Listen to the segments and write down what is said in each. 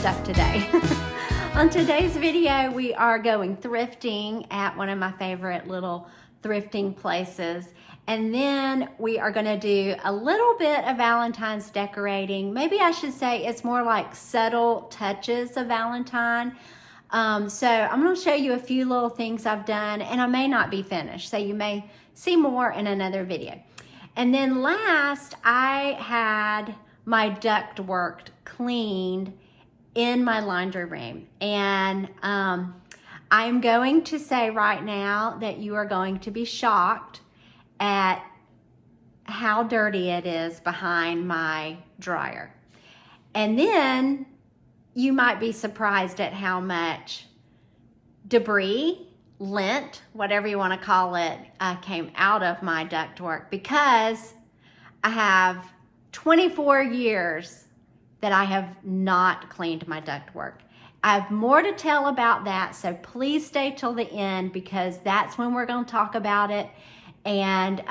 stuff today. On today's video, we are going thrifting at one of my favorite little thrifting places. And then we are gonna do a little bit of Valentine's decorating. Maybe I should say it's more like subtle touches of Valentine. So I'm gonna show you a few little things I've done, and I may not be finished, so you may see more in another video. And then last, I had my duct work cleaned in my laundry room. And I'm going to say right now that you are going to be shocked at how dirty it is behind my dryer. And then you might be surprised at how much debris, lint, whatever you want to call it, came out of my ductwork, because I have 24 years that I have not cleaned my ductwork. I have more to tell about that, so please stay till the end, because that's when we're going to talk about it. And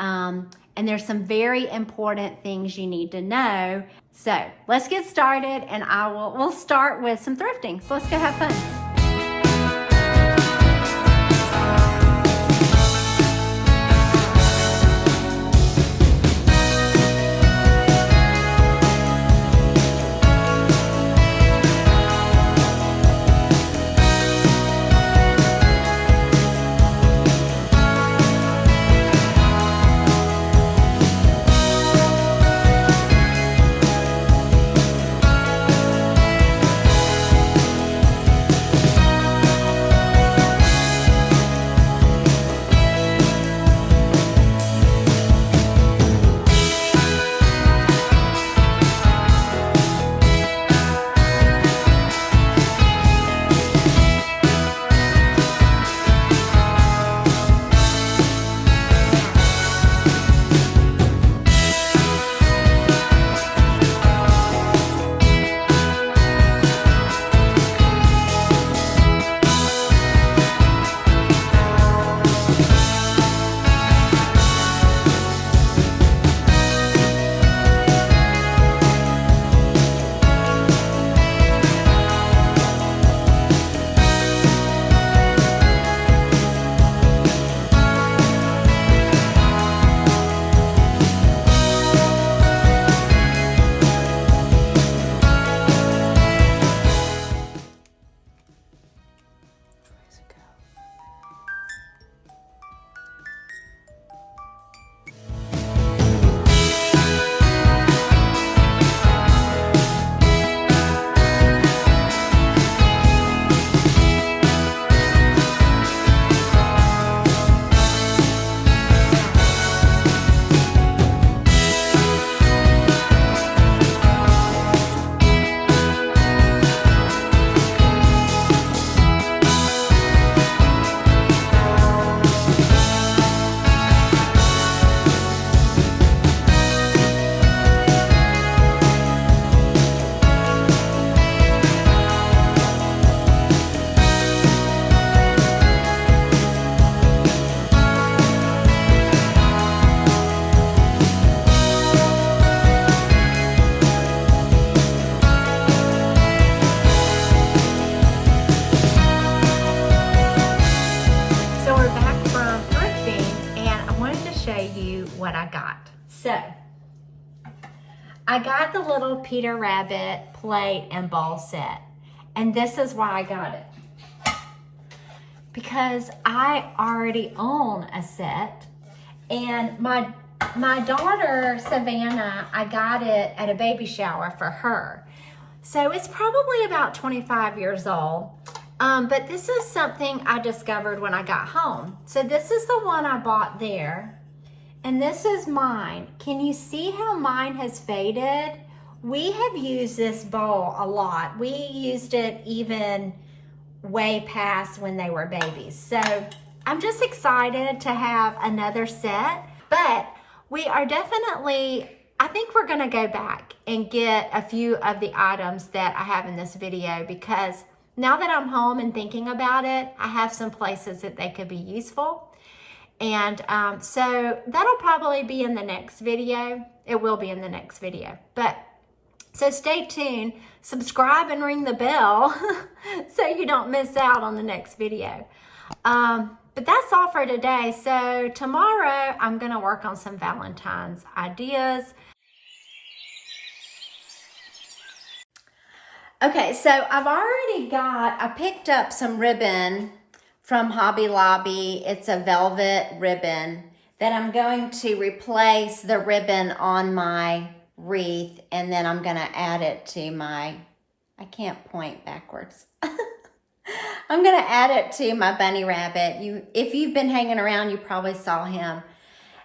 there's some very important things you need to know. So let's get started, and we'll start with some thrifting. So let's go have fun. What I got. So I got the little Peter Rabbit plate and ball set, and this is why I got it, because I already own a set, and my daughter Savannah, I got it at a baby shower for her, so it's probably about 25 years old. But this is something I discovered when I got home. So this is the one I bought there. And this is mine. Can you see how mine has faded? We have used this bowl a lot. We used it even way past when they were babies. So I'm just excited to have another set. But we are definitely, I think we're gonna go back and get a few of the items that I have in this video, because now that I'm home and thinking about it, I have some places that they could be useful. And so that'll probably be in the next video. It will be in the next video. But So stay tuned, subscribe and ring the bell so you don't miss out on the next video. But that's all for today. So tomorrow I'm gonna work on some Valentine's ideas. Okay, so I picked up some ribbon from Hobby Lobby. It's a velvet ribbon that I'm going to replace the ribbon on my wreath, and then I'm gonna add it to my, I can't point backwards. I'm gonna add it to my bunny rabbit. If you've been hanging around, you probably saw him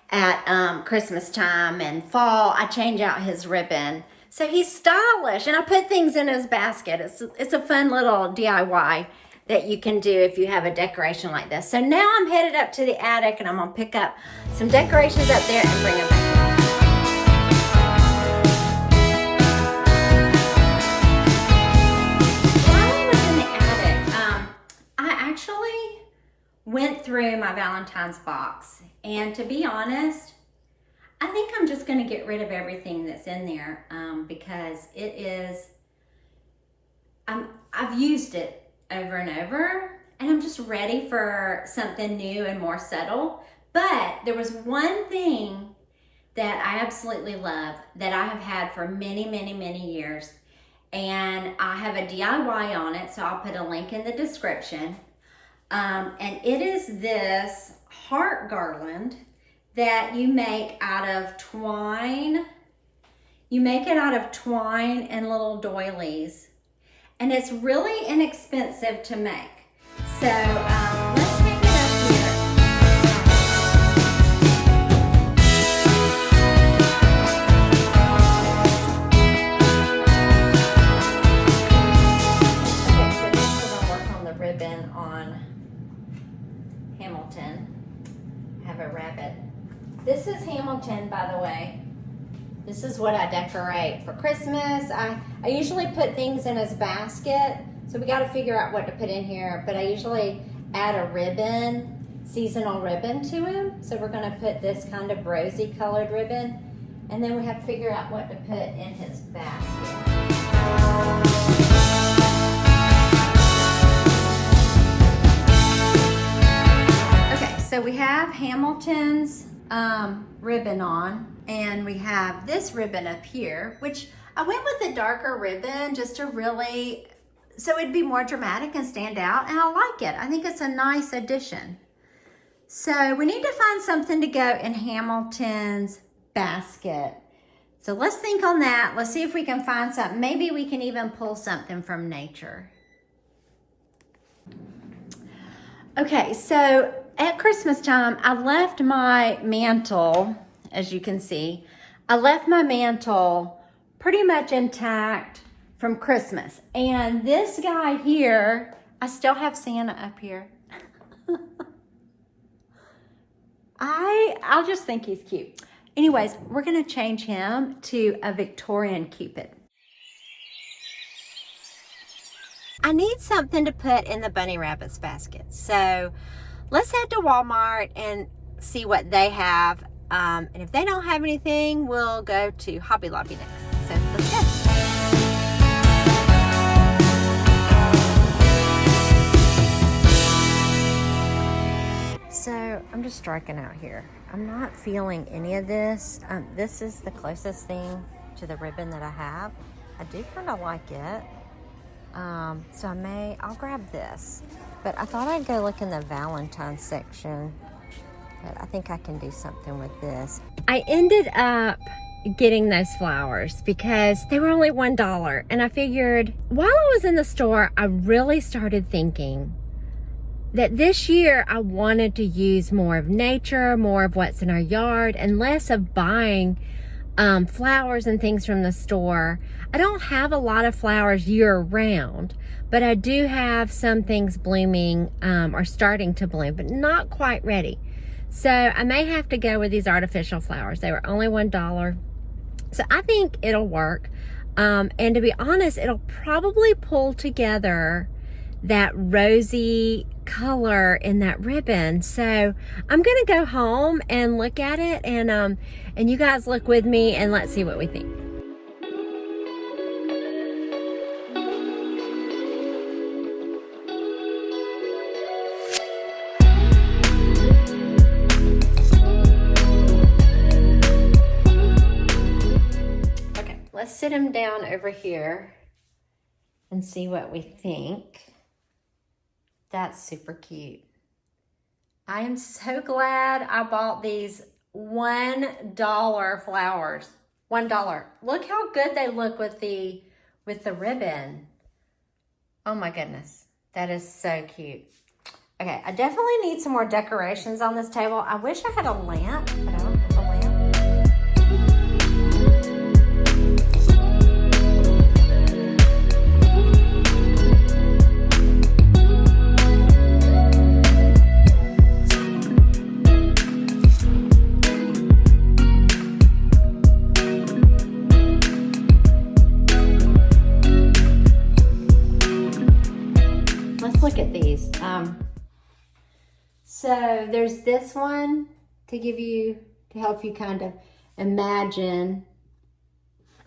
at Christmas time and fall. I change out his ribbon. So he's stylish, and I put things in his basket. It's a fun little DIY that you can do if you have a decoration like this. So now I'm headed up to the attic, and I'm gonna pick up some decorations up there and bring them back. Went through my Valentine's box, and to be honest, I think I'm just going to get rid of everything that's in there because it is, I've used it over and over, and I'm just ready for something new and more subtle. But there was one thing that I absolutely love that I have had for many, many, many years, and I have a DIY on it, so I'll put a link in the description. And it is this heart garland that you make out of twine. You make it out of twine and little doilies. And it's really inexpensive to make. So let's take it up here. Okay, so this is going to work on the ribbon on Hamilton. I have a rabbit. This is Hamilton, by the way. This is what I decorate for Christmas. I usually put things in his basket, so we got to figure out what to put in here, but I usually add a ribbon, seasonal ribbon to him. So we're going to put this kind of rosy colored ribbon, and then we have to figure out what to put in his basket. So we have Hamilton's ribbon on, and we have this ribbon up here, which I went with a darker ribbon just to really, so it'd be more dramatic and stand out, and I like it. I think it's a nice addition. So we need to find something to go in Hamilton's basket. So let's think on that. Let's see if we can find something. Maybe we can even pull something from nature. Okay, so at Christmas time, I left my mantle, as you can see, I left my mantle pretty much intact from Christmas. And this guy here, I still have Santa up here. I'll just think he's cute. Anyways, we're gonna change him to a Victorian Cupid. I need something to put in the bunny rabbit's basket. So let's head to Walmart and see what they have. And if they don't have anything, we'll go to Hobby Lobby next. So let's go. So I'm just striking out here. I'm not feeling any of this. This is the closest thing to the ribbon that I have. I do kind of like it. So I'll grab this, but I thought I'd go look in the Valentine section, but I think I can do something with this. I ended up getting those flowers because they were only $1, and I figured while I was in the store, I really started thinking that this year I wanted to use more of nature, more of what's in our yard, and less of buying flowers and things from the store. I don't have a lot of flowers year round, but I do have some things blooming or starting to bloom, but not quite ready. So I may have to go with these artificial flowers. They were only $1. So I think it'll work. And to be honest, it'll probably pull together that rosy color in that ribbon. So I'm gonna go home and look at it, and you guys look with me and let's see what we think. let's sit him down over here and see what we think. That's super cute. I am so glad I bought these $1 flowers. $1. Look how good they look with the ribbon. Oh my goodness, that is so cute. Okay, I definitely need some more decorations on this table. I wish I had a lamp, but I don't have a lamp. Look at these. So there's this one to help you kind of imagine.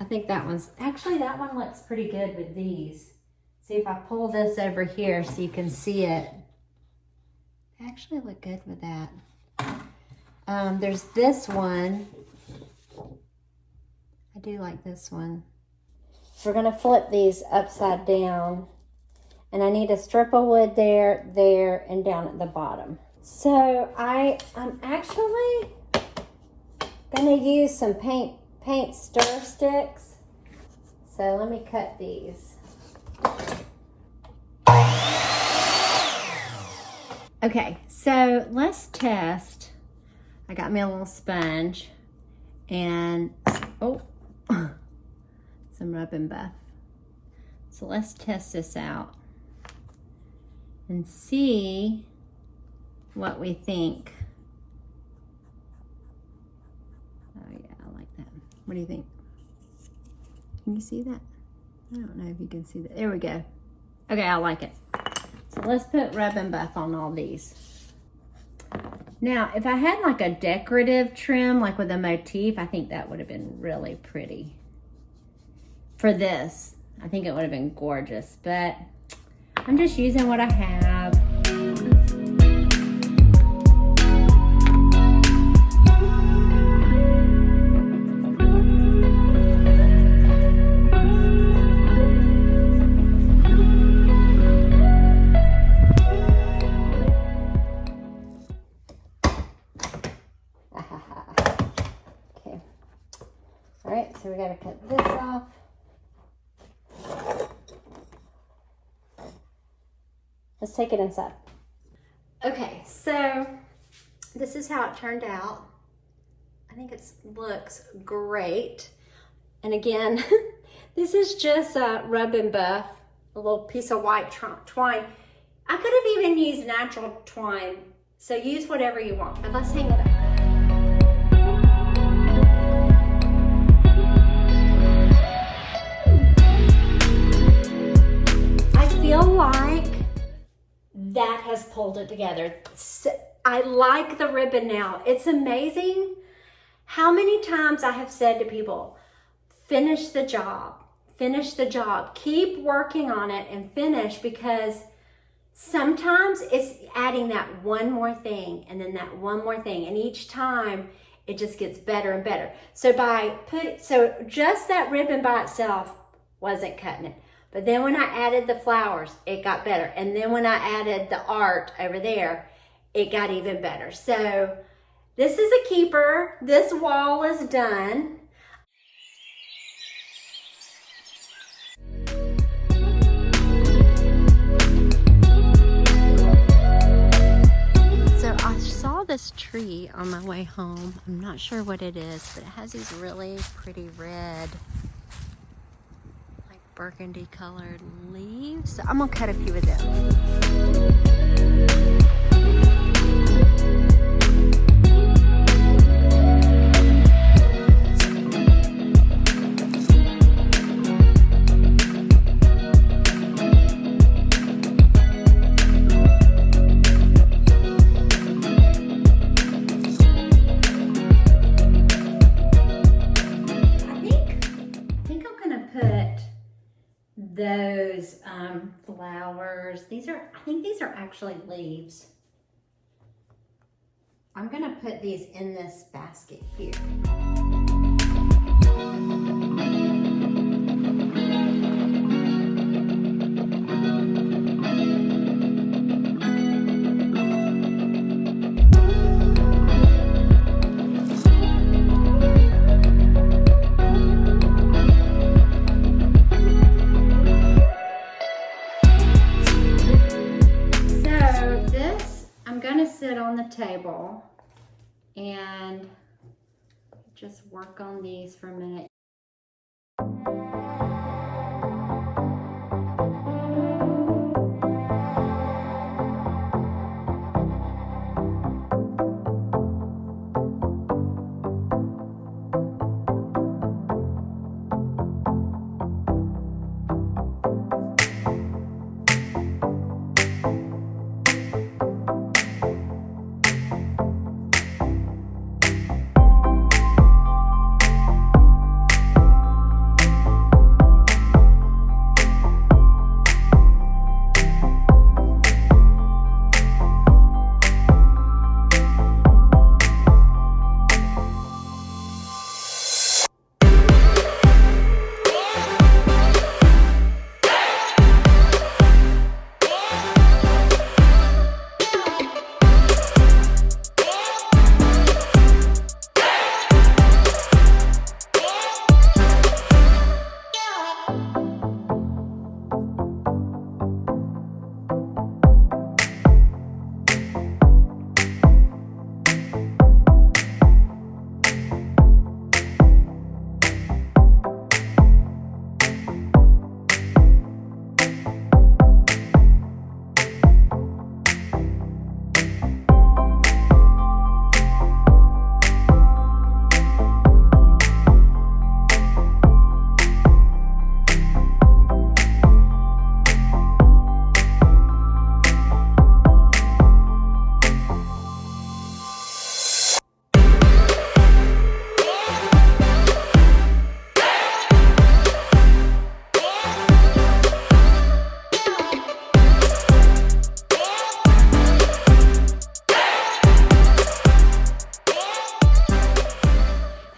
I think that one looks pretty good with these. See if I pull this over here so you can see it. They actually look good with that. There's this one. I do like this one. So we're gonna flip these upside down. And I need a strip of wood there, and down at the bottom. So I'm actually gonna use some paint stir sticks. So let me cut these. Okay, so let's test. I got me a little sponge and, some rub and buff. So let's test this out and see what we think. Oh yeah, I like that. What do you think? Can you see that? I don't know if you can see that. There we go. Okay, I like it. So let's put rub and buff on all these. Now, if I had like a decorative trim, like with a motif, I think that would have been really pretty. For this, I think it would have been gorgeous, but I'm just using what I have. Okay. All right, so we gotta cut this off. Let's take it inside. Okay, so this is how it turned out. I think it looks great. And again, this is just rub and buff, a little piece of white twine. I could have even used natural twine, so use whatever you want. But let's hang it up. I feel like that has pulled it together. I like the ribbon now. It's amazing how many times I have said to people, finish the job, keep working on it and finish, because sometimes it's adding that one more thing and then that one more thing, and each time it just gets better and better. So just that ribbon by itself wasn't cutting it. But then when I added the flowers, it got better. And then when I added the art over there, it got even better. So this is a keeper. This wall is done. So I saw this tree on my way home. I'm not sure what it is, but it has these really pretty red, burgundy colored leaves. So I'm gonna cut a few of them. Those flowers, I think these are actually leaves. I'm gonna put these in this basket here. on the table and just work on these for a minute.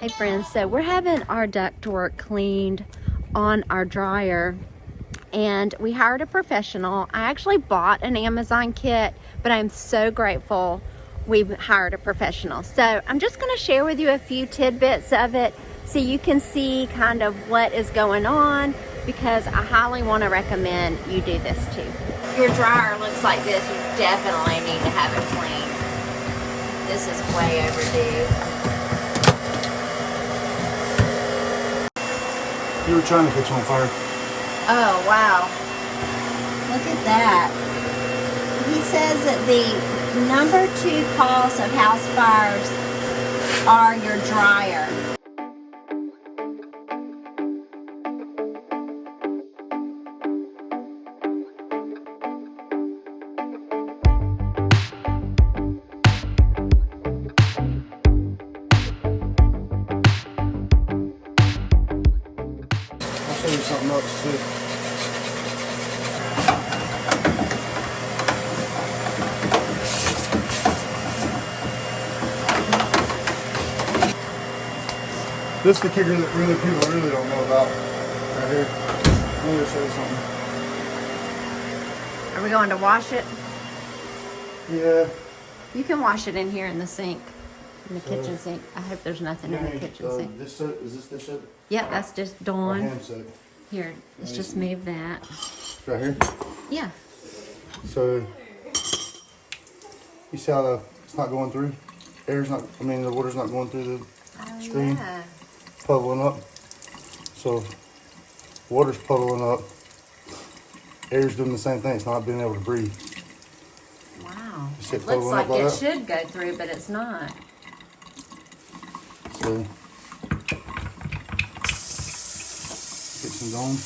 Hey friends, so we're having our ductwork cleaned on our dryer and we hired a professional. I actually bought an Amazon kit, but I'm so grateful we've hired a professional. So I'm just going to share with you a few tidbits of it so you can see kind of what is going on, because I highly want to recommend you do this too. Your dryer looks like this. You definitely need to have it cleaned. This is way overdue. You were trying to catch on fire. Oh, wow. Look at that. He says that the number 2 cause of house fires are your dryer. I'll show you something else too. This is the kicker that people really don't know about. Right here. Let me show you something. Are we going to wash it? Yeah. You can wash it in here in the sink, in the kitchen sink. I hope there's nothing in the kitchen sink. This soap, is this dish soap? Yep, that's just Or Dawn. hand soap? Here, let's just move that. Right here. Yeah. So, you see how it's not going through? Air's not, I mean the water's not going through the screen. Yeah. Puddling up. So water's puddling up. Air's doing the same thing. It's not being able to breathe. Wow. See It it looks puddling like up like it that? should go through, but it's not. So get some going.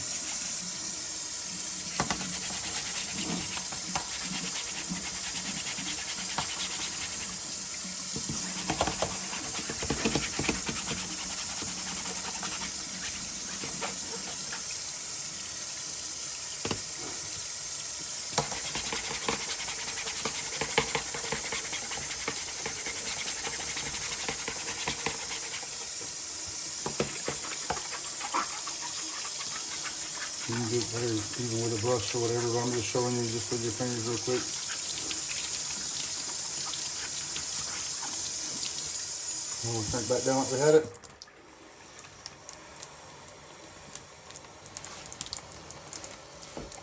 You can get better even with a brush or whatever, but I'm just showing you just with your fingers real quick. And we'll turn it back down like we had it.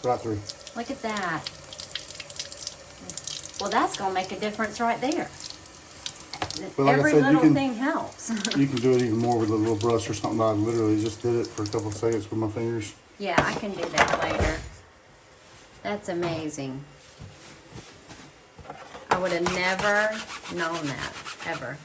Right through. Look at that. Well, that's going to make a difference right there. But like I every said, little thing helps. you can do it even more with a little brush or something. I literally just did it for a couple of seconds with my fingers. Yeah, I can do that later. That's amazing. I would have never known that, ever.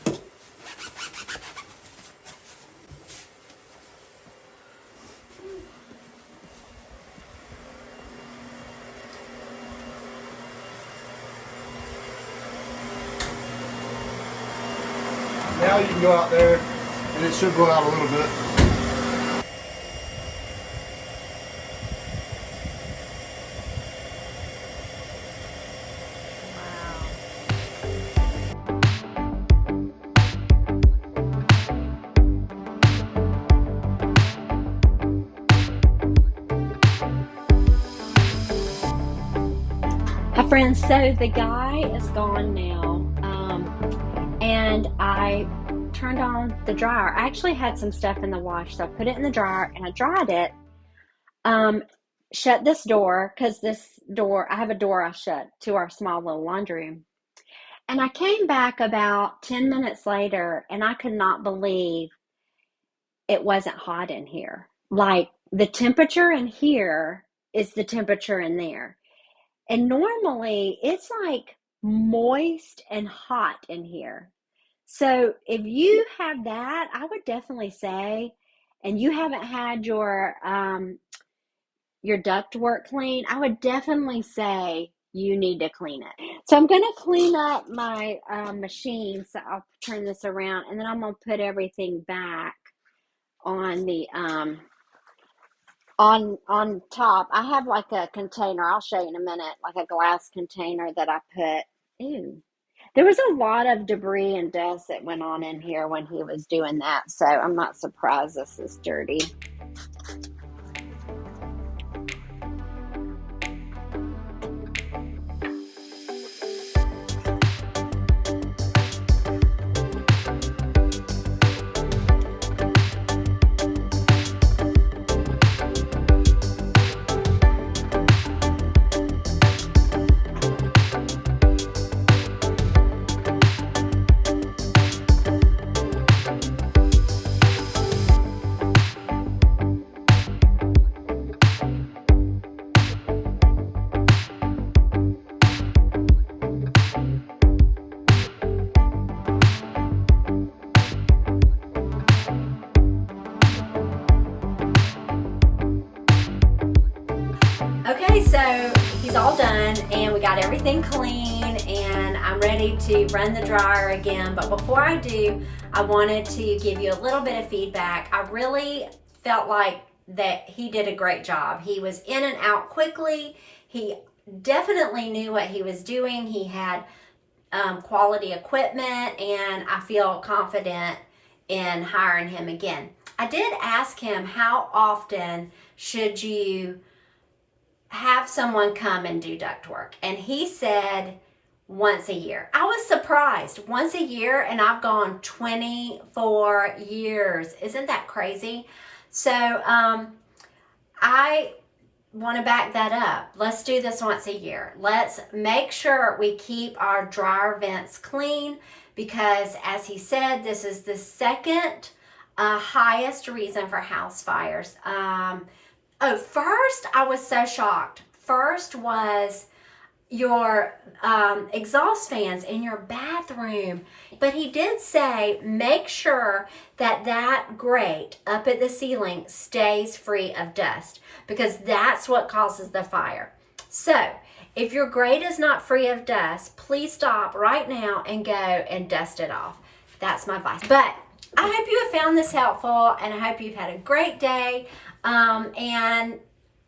Now you can go out there, and it should go out a little bit. Hi friends, so the guy is gone now, and I turned on the dryer. I actually had some stuff in the wash, so I put it in the dryer and I dried it. Shut this door, because this door, I have a door I shut to our small little laundry room. And I came back about 10 minutes later and I could not believe it wasn't hot in here. Like the temperature in here is the temperature in there. And normally it's like moist and hot in here. So if you have that, I would definitely say, and you haven't had your duct work clean, I would definitely say you need to clean it. So I'm going to clean up my machine. So I'll turn this around and then I'm going to put everything back on the on top. I have like a container. I'll show you in a minute, like a glass container that I put. Ew. There was a lot of debris and dust that went on in here when he was doing that. So I'm not surprised this is dirty. Okay, so he's all done and we got everything clean and I'm ready to run the dryer again. But before I do, I wanted to give you a little bit of feedback. I really felt like that he did a great job. He was in and out quickly. He definitely knew what he was doing. He had quality equipment and I feel confident in hiring him again. I did ask him, how often should you have someone come and do duct work? And he said once a year. I was surprised. Once a year, and I've gone 24 years. Isn't that crazy? So I want to back that up. Let's do this once a year. Let's make sure we keep our dryer vents clean because, as he said, this is the second highest reason for house fires. Oh, first, I was so shocked. First was your exhaust fans in your bathroom. But he did say, make sure that that grate up at the ceiling stays free of dust because that's what causes the fire. So, if your grate is not free of dust, please stop right now and go and dust it off. That's my advice. But I hope you have found this helpful and I hope you've had a great day. And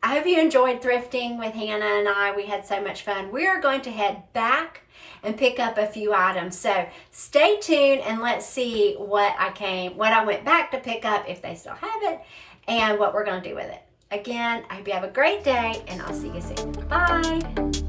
I hope you enjoyed thrifting with Hannah and I. We had so much fun. We are going to head back and pick up a few items. So stay tuned and let's see what I went back to pick up, if they still have it, and what we're going to do with it. Again, I hope you have a great day and I'll see you soon. Bye.